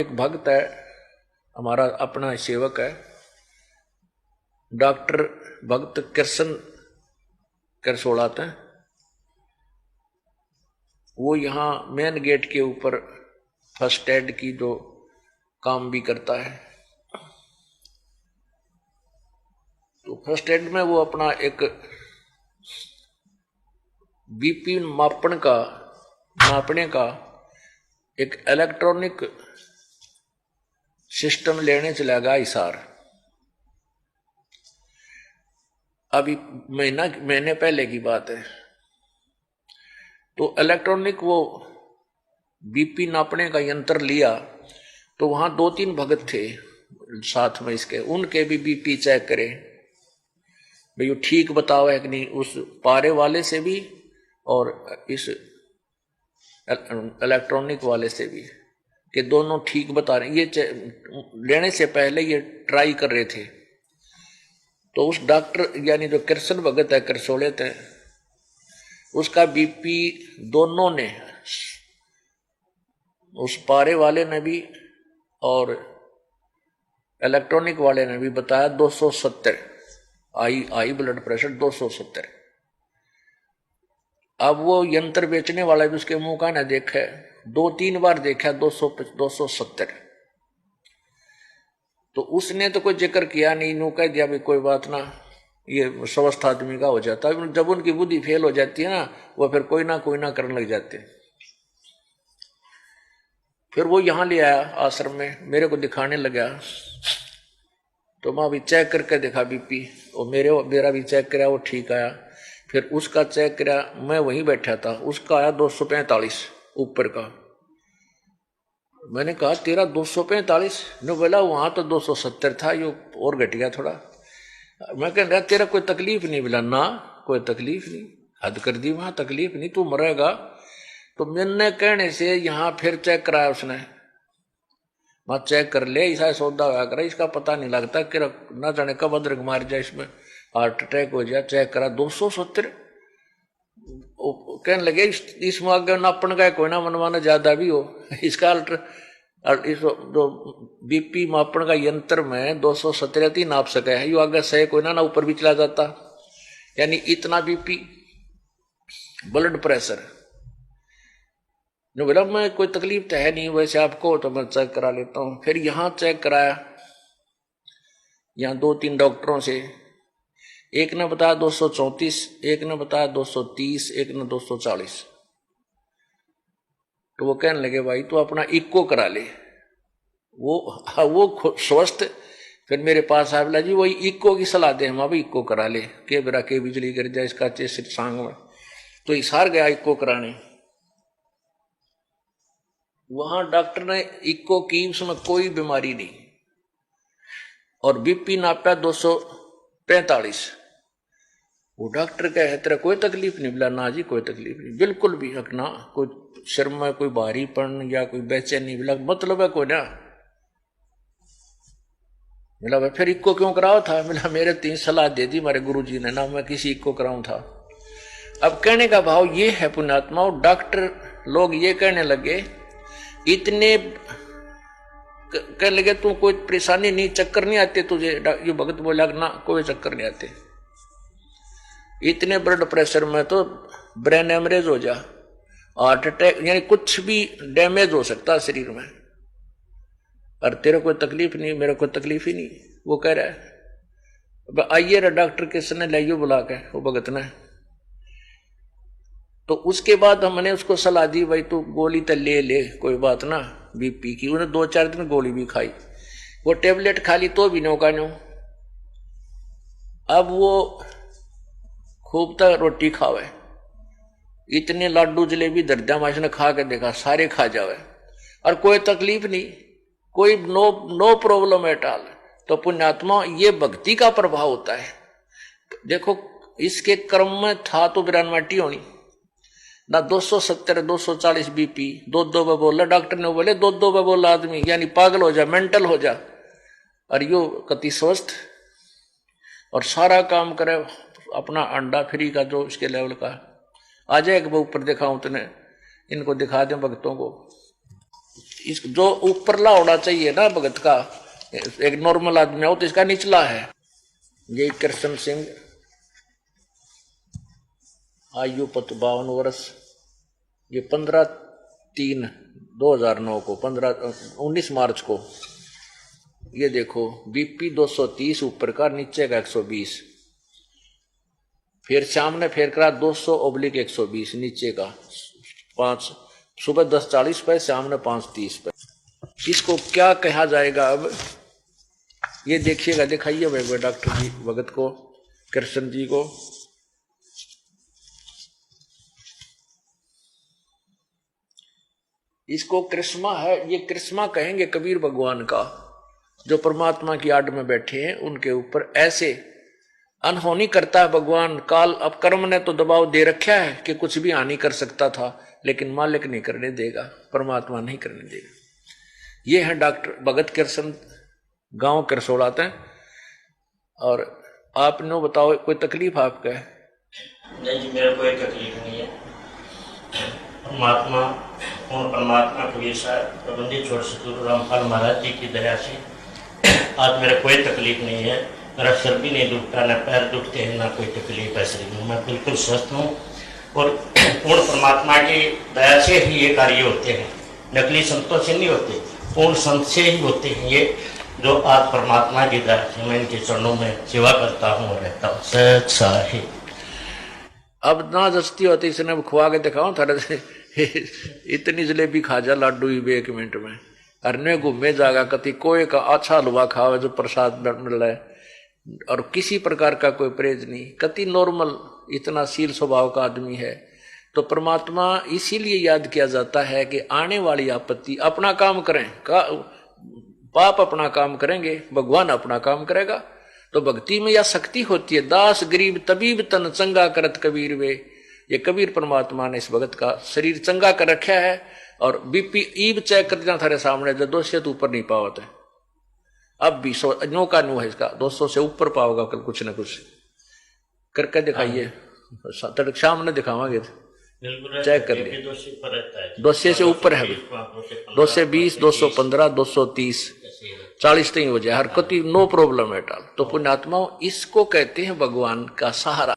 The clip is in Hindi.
एक भक्त है, हमारा अपना सेवक है, डॉक्टर भक्त कृष्ण करसोड़ाते हैं। वो यहाँ मेन गेट के ऊपर फर्स्ट एड की जो काम भी करता है। तो फर्स्ट एड में वो अपना एक बीपी मापने का एक इलेक्ट्रॉनिक सिस्टम लेने चला गया हिसार। अभी महीने पहले की बात है। तो इलेक्ट्रॉनिक वो बीपी नापने का यंत्र लिया, तो वहां 2-3 भगत थे साथ में इसके, उनके भी बीपी चेक करे भाई वो ठीक बताओ है कि नहीं, उस पारे वाले से भी और इस इलेक्ट्रॉनिक वाले से भी, कि दोनों ठीक बता रहे। ये लेने से पहले ये ट्राई कर रहे थे। तो उस डॉक्टर यानी जो कृष्ण भगत है, करसोड़े थे, उसका बीपी दोनों ने, उस पारे वाले ने भी और इलेक्ट्रॉनिक वाले ने भी बताया 270 आई ब्लड प्रेशर 270। अब वो यंत्र बेचने वाला भी उसके मुंह का ना देखा, 2-3 बार देखा 270। तो उसने तो कोई जिक्र किया नहीं, यूं कह दिया भी कोई बात ना, ये स्वस्थ आदमी का हो जाता है। जब उनकी बुद्धि फेल हो जाती है ना, वो फिर कोई ना करने लग जाते। फिर वो यहां ले आया आश्रम में, मेरे को दिखाने लगा। तो मैं भी चेक करके देखा बीपी, और मेरा भी चेक कराया, वो ठीक आया। फिर उसका चेक कराया, मैं वहीं बैठा था, उसका आया 245 ऊपर का। मैंने कहा तेरा 245? ने बोला वहां तो 270 था, ये और घट गया थोड़ा। मैं कह रहा तेरा कोई तकलीफ नहीं? बोला ना कोई तकलीफ नहीं। हद कर दी, वहां तकलीफ नहीं, तू मरेगा। तो मैंने कहने से यहाँ फिर चेक कराया उसने। मैं चेक कर ले, ऐसा सौदा हुआ करे, इसका पता नहीं लगता कि ना जाने कब अदरक मार जाए, इसमें हार्ट अटैक हो जाए। चेक करा 270। कहने लगे इसमें आगे नापन का कोई ना मनवाना ज्यादा भी हो, इसका इस जो बीपी मापन का यंत्र में 270 ही नाप सके है, यो आगे से कोई ना ऊपर भी चला जाता। यानी इतना बीपी ब्लड प्रेशर। जो बोला मैं कोई तकलीफ तो है नहीं वैसे आपको, तो मैं चेक करा लेता हूँ। फिर यहाँ चेक कराया, यहाँ 2-3 डॉक्टरों से, एक ने बताया 234, एक ने बताया 230, एक ने 240। तो वो कहने लगे भाई तो अपना इको करा ले। वो स्वस्थ। फिर मेरे पास आया, बोला जी वही इको की सलाह दे, हम अभी इको करा ले, के बेरा के बिजली गिर जाए इसका चेस्ट सांग में। तो हिसार गया इको कराने। वहां डॉक्टर ने इको की, उसमें कोई बीमारी नहीं, और बीपी नापा 245। वो डॉक्टर कहे तेरा कोई तकलीफ नहीं? बोला ना जी कोई तकलीफ नहीं, बिल्कुल भी हकना, कोई शर्म में कोई भारीपन या कोई बेचैनी, बोला मतलब है कोई ना। बोला भाई फिर इको क्यों कराओ था? बोला मेरे 3 सलाह दे दी मेरे गुरुजी ने, ना मैं किसी इको कराऊं था। अब कहने का भाव ये है पुण्यात्मा, डॉक्टर लोग ये कहने लगे, इतने कहने लगे तू कोई परेशानी नहीं, चक्कर नहीं आते तुझे? ये भगत बोला ना कोई चक्कर नहीं आते, इतने ब्लड प्रेशर में तो ब्रेन हेमरेज हो जा, हार्ट अटैक, यानी कुछ भी डैमेज हो सकता है शरीर में। और तेरे कोई तकलीफ नहीं? मेरे कोई तकलीफ ही नहीं। वो कह रहा है आइए रे डॉक्टर किसने लाइयो बुला के, वो भगत ने। तो उसके बाद हमने उसको सलाह दी भाई तू गोली तो ले कोई बात ना बीपी की। उन्हें 2-4 दिन गोली भी खाई, वो टेबलेट खा ली तो भी नो का नो। अब वो खूब तक रोटी खावे, इतने लाडू जलेबी दर्दा माश ने खा के देखा, सारे खा जावे और कोई तकलीफ नहीं, कोई नो प्रॉब्लम एट ऑल। तो पुण्यात्मा ये भक्ति का प्रभाव होता है। देखो इसके क्रम में था तो बिरानवाटी होनी ना, 270 240 बीपी, 2 पे बोला डॉक्टर ने, बोले 2 पे बोला आदमी, यानी पागल हो जा, मेंटल हो जा। और यो कति स्वस्थ और सारा काम करे, अपना अंडा फ्री का जो इसके लेवल का आ जाए। ऊपर दिखाऊं तने, इनको दिखा दें भक्तों को। इस जो ऊपरला होना चाहिए ना भगत का, एक नॉर्मल आदमी हो तो इसका निचला है। ये कृष्ण सिंह, आयु 52 वर्ष, ये 15/3/2009 को 19 मार्च को। ये देखो बीपी 230 ऊपर का, नीचे का 120। फिर सामने फेर करा 200/120 नीचे का 5, सुबह 10:40 पे, सामने 5:30 पे। इसको क्या कहा जाएगा अब ये देखिएगा, दिखाइए भाई डॉक्टर जी भगत को, कृष्ण जी को। इसको कृष्मा है, ये कृष्मा कहेंगे कबीर भगवान का, जो परमात्मा की आड़ में बैठे हैं उनके ऊपर ऐसे अनहोनी करता है भगवान। काल अब कर्म ने तो दबाव दे रखा है कि कुछ भी हानि कर सकता था, लेकिन मालिक नहीं करने देगा, परमात्मा नहीं करने देगा। ये है डॉक्टर भगत कृष्ण, गांव करसोड़ाते हैं। और आप नो बताओ, कोई तकलीफ आपका है? नहीं जी, मेरा कोई तकलीफ नहीं है। परमात्मा और परमात्मा कबीर साहब प्रबंधित छोड़ सतगुरु रामपाल महाराज जी की दया से आज मेरा कोई तकलीफ नहीं है। मेरा सर भी नहीं दुखता, ना पैर दुखते हैं, ना कोई तकलीफ है शरीर में। मैं बिल्कुल स्वस्थ हूँ और पूर्ण परमात्मा की दया से ही ये कार्य होते हैं, नकली संतों से नहीं होते, पूर्ण संत से ही होते हैं ये, जो आज परमात्मा की दया से मैं इनके चरणों में सेवा करता हूँ और रहता हूँ। सच साहिब अब ना जस्ती होती, इसने खुआ के दिखाओ थोड़े से इतनी जलेबी खा जा लाडू ही 1 मिनट में। अरने घूमे जागा कति कोई का अच्छा हलवा खावे जो प्रसाद मिल रहा है, और किसी प्रकार का कोई परहेज नहीं, कति नॉर्मल, इतना शील स्वभाव का आदमी है। तो परमात्मा इसीलिए याद किया जाता है कि आने वाली आपत्ति अपना काम करें, पाप अपना काम करेंगे, भगवान अपना काम करेगा। तो भक्ति में यह शक्ति होती है, दास गरीब तबीब तन चंगा करत कबीर वे। ये कबीर परमात्मा ने इस भगत का शरीर चंगा कर रखा है। और बीपी ईब चेक कर देना थारे सामने, 200 से ऊपर नहीं पावत है, अब भी 100 का न्यू है इसका, 200 से ऊपर पाओगा कल कुछ ना कुछ करके दिखाइए, सामने दिखावांगे, चेक कर लिए। 200 से ऊपर है, 220, 215, 230, 40 तक हो जाए, हर कति नो प्रॉब्लम है टाल। तो पुण्यात्माओं, इसको कहते हैं भगवान का सहारा।